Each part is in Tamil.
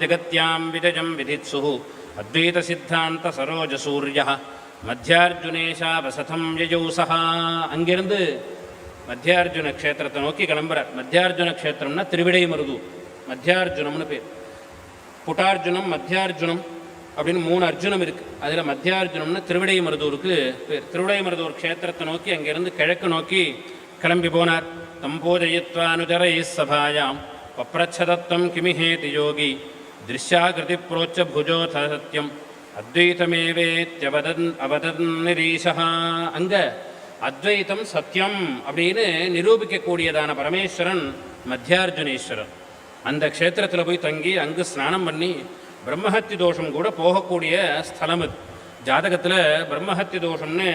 जगत्यां विजयं विधित्सुः अद्वैतसिद्धान्त सरोजसूर्यः மத்தியார்ஜுனேஷாவசதம் யஜௌசஹ. அங்கிருந்து மத்தியார்ஜுன க்ஷேத்திரத்தை நோக்கி கிளம்புறார். மத்தியார்ஜுன க்ஷேத்திரம்னா திருவிடைமருதூர், மத்தியார்ஜுனம்னு பேர். புட்டார்ஜுனம் மத்தியார்ஜுனம் அப்படின்னு 3 அர்ஜுனம் இருக்குது. அதில் மத்தியார்ஜுனம்னு திருவிடைமருதூருக்கு பேர். திருவிடைமருதூர் க்ஷேத்திரத்தை நோக்கி அங்கேருந்து கிழக்கு நோக்கி கிளம்பி போனார். தம்போஜயித்வானுஜரை சபாயாம் பப்ரச்சதத்தம் கிமிஹேதி யோகி திருஷ்யாகிருதி புரோச்ச புஜோத சத்தியம் அத்வைதமேவேத்யவதன் அவதன் நிரீஷா. அங்கே அத்வைத்தம் சத்தியம் அப்படின்னு நிரூபிக்கக்கூடியதான பரமேஸ்வரன் மத்தியார்ஜுனேஸ்வரன். அந்த க்ஷேத்திரத்தில் போய் தங்கி அங்கு ஸ்நானம் பண்ணி பிரம்மஹத்தி தோஷம் கூட போகக்கூடிய ஸ்தலம் அது. ஜாதகத்தில் பிரம்மஹத்தி தோஷம்னு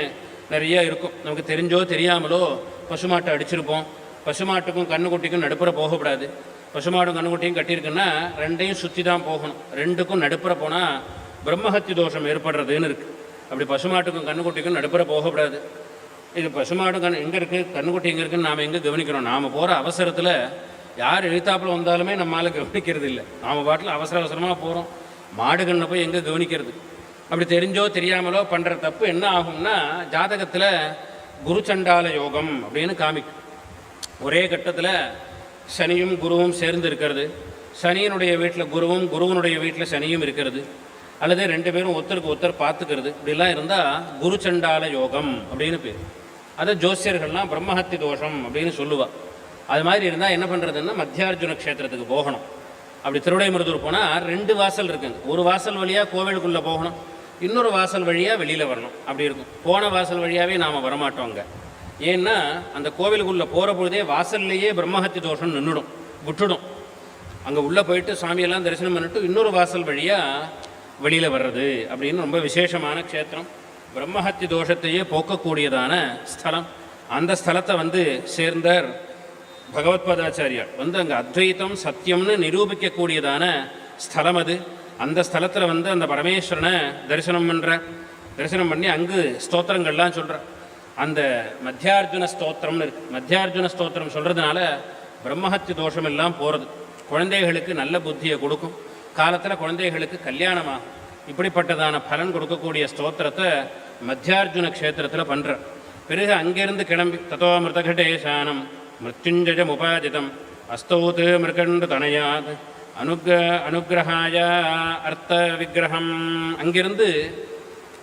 நிறைய இருக்கும். நமக்கு தெரிஞ்சோ தெரியாமலோ பசுமாட்டை அடிச்சிருப்போம். பசுமாட்டுக்கும் கண்ணுக்குட்டிக்கும் நடுப்புற போகக்கூடாது. பசுமாடும் கண்ணுக்குட்டியும் கட்டியிருக்குன்னா ரெண்டையும் சுற்றி தான் போகணும். ரெண்டுக்கும் நடுப்புற போனால் பிரம்மஹத்தி தோஷம் ஏற்படுறதுன்னு இருக்குது. அப்படி பசுமாட்டுக்கும் கண்ணுக்குட்டிக்கும் நடுப்புற போகக்கூடாது. இது பசுமாடும் எங்கே இருக்குது, கண்ணுக்குட்டி எங்கே இருக்குன்னு நாம் எங்கே கவனிக்கிறோம்? நாம் போகிற அவசரத்தில் யார் எழுத்தாப்பில் வந்தாலுமே நம்மளால் கவனிக்கிறது இல்லை. நாம் பாட்டில் அவசர அவசரமாக போகிறோம். மாடு கண்ணை போய் எங்கே கவனிக்கிறது? அப்படி தெரிஞ்சோ தெரியாமலோ பண்ணுற தப்பு என்ன ஆகும்னா, ஜாதகத்தில் குருச்சண்டால யோகம் அப்படின்னு காமிக்கும். ஒரே கட்டத்தில் சனியும் குருவும் சேர்ந்து இருக்கிறது, சனியினுடைய வீட்டில் குருவும் குருவனுடைய வீட்டில் சனியும் இருக்கிறது, அல்லது 2 பேரும் ஒருத்தருக்கு ஒருத்தர் பார்த்துக்கிறது, இப்படிலாம் இருந்தால் குருச்சண்டால யோகம் அப்படின்னு பேர். அதை ஜோசியர்கள்லாம் பிரம்மஹத்தி தோஷம் அப்படின்னு சொல்லுவாள். அது மாதிரி இருந்தால் என்ன பண்ணுறதுன்னா மத்தியார்ஜுன க்ஷேத்திரத்துக்கு போகணும். அப்படி திருவிடைமருதூர் போனால் 2 வாசல் இருக்குங்க. ஒரு வாசல் வழியாக கோவிலுக்குள்ளே போகணும், இன்னொரு வாசல் வழியாக வெளியில் வரணும். அப்படி இருக்கும். போன வாசல் வழியாகவே நாம் வரமாட்டோங்க. ஏன்னா அந்த கோவிலுக்குள்ளே போகிற பொழுதே வாசல்லையே பிரம்மஹத்தி தோஷம் நின்றுடும், விட்டுடும். அங்கே உள்ளே போயிட்டு சாமியெல்லாம் தரிசனம் பண்ணிட்டு இன்னொரு வாசல் வழியாக வெளியில் வர்றது அப்படின்னு ரொம்ப விசேஷமான க்ஷேத்திரம். பிரம்மஹத்தி தோஷத்தையே போக்கக்கூடியதான ஸ்தலம். அந்த ஸ்தலத்தை சேர்ந்தார் பகவத்பாதாச்சாரியார். அங்கே அத்வைத்தம் சத்தியம்னு நிரூபிக்கக்கூடியதான ஸ்தலம் அது. அந்த ஸ்தலத்தில் அந்த பரமேஸ்வரனை தரிசனம் பண்ணுறார். தரிசனம் பண்ணி அங்கு ஸ்தோத்திரங்கள்லாம் சொல்கிறார். அந்த மத்தியார்ஜுன ஸ்தோத்திரம்னு இருக்குது. மத்தியார்ஜுன ஸ்தோத்திரம் சொல்கிறதுனால பிரம்மஹத்தி தோஷம் எல்லாம் போகிறது. குழந்தைகளுக்கு நல்ல புத்தியை கொடுக்கும். காலத்தில் குழந்தைகளுக்கு கல்யாணமாகும். இப்படிப்பட்டதான பலன் கொடுக்கக்கூடிய ஸ்தோத்திரத்தை மத்தியார்ஜுன க்ஷேத்திரத்தில் பண்ணுறார். பிறகு அங்கேருந்து கிளம்பி தத்தோ மிருதகடேசானம் மிருத்யுஞ்சயம் உபாதிதம் அஸ்தௌத் மிருகண்டு தனயாத் அனுகிரகாய அர்த்த விக்கிரகம். அங்கிருந்து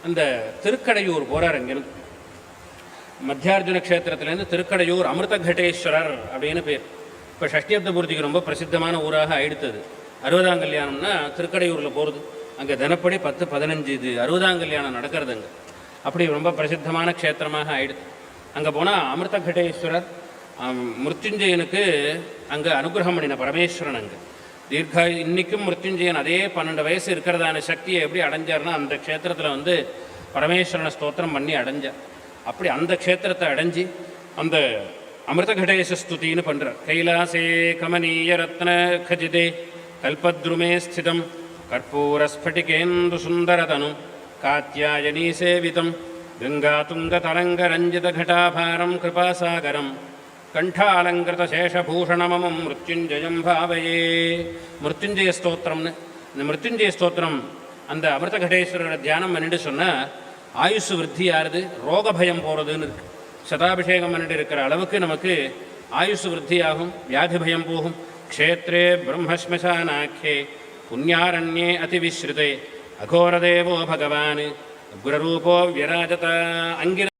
அந்த திருக்கடையூர் போகிறார். அங்கிருந்து மத்தியார்ஜுன க்ஷேத்திரத்திலேருந்து திருக்கடையூர் அமிர்தகடேஸ்வரர் அப்படின்னு பேர். இப்போ ஷஷ்டியப்த பூர்த்திக்கு ரொம்ப பிரசித்தமான ஊராக ஆயிடுத்தது. 60ஆம் கல்யாணம்னா திருக்கடையூரில் போகிறது. அங்கே தினப்படி 10-15 இது 60ஆம் கல்யாணம் நடக்கிறது அங்கே. அப்படி ரொம்ப பிரசித்தமான க்ஷேத்திரமாக ஆயிடுது. அங்கே போனால் அமிர்தகடேஸ்வரர் மிருத்யுஞ்சயனுக்கு அங்கே அனுகிரகம் பண்ணின பரமேஸ்வரன். அங்கே இன்றைக்கும் மிருத்யுஞ்சயன் அதே 12 வயசு இருக்கிறதான சக்தியை எப்படி அடைஞ்சார்னா அந்த க்ஷேத்திரத்தில் பரமேஸ்வரனை ஸ்தோத்திரம் பண்ணி அடைஞ்சார். அப்படி அந்த க்ஷேத்திரத்தை அடைஞ்சி அந்த அமிர்தகடேச ஸ்துதின்னு பண்ணுறார். கைலாசே கமனீய ரத்ன கஜிதே கல்பத்ருமே ஸ்திதம் கற்பூரஸ்பட்டிகேந்து சுந்தரதனும் காத்யாயனீ சேவிதம் கங்காதுங்க தரங்க ரஞ்சித கடாபாரம் கிருபாசாகரம் கண்டாலங்கிருத சேஷபூஷணமம் மிருத்யுஞ்சயம் பாவையே. மிருத்யுஞ்சய ஸ்தோத்திரம்னு இந்த மிருத்யுஞ்சய ஸ்தோத்திரம் அந்த அமிர்தகடேஸ்வரரை தியானம் பண்ணிட்டு சொன்னால் ஆயுசு விருத்தி ஆறுது, ரோக பயம் போகிறதுன்னு இருக்குது. சதாபிஷேகம் பண்ணிட்டு இருக்கிற அளவுக்கு நமக்கு ஆயுசு விருத்தியாகும், வியாதி பயம் போகும். க்ஷேத்ரே பிரம்மஸ்மசானாख्ये புண்ணியாரண்யே அதிவிஸ்ருதே அகோரதேவோ பகவான் உக்ரரூபோ விராஜத. அங்கிரு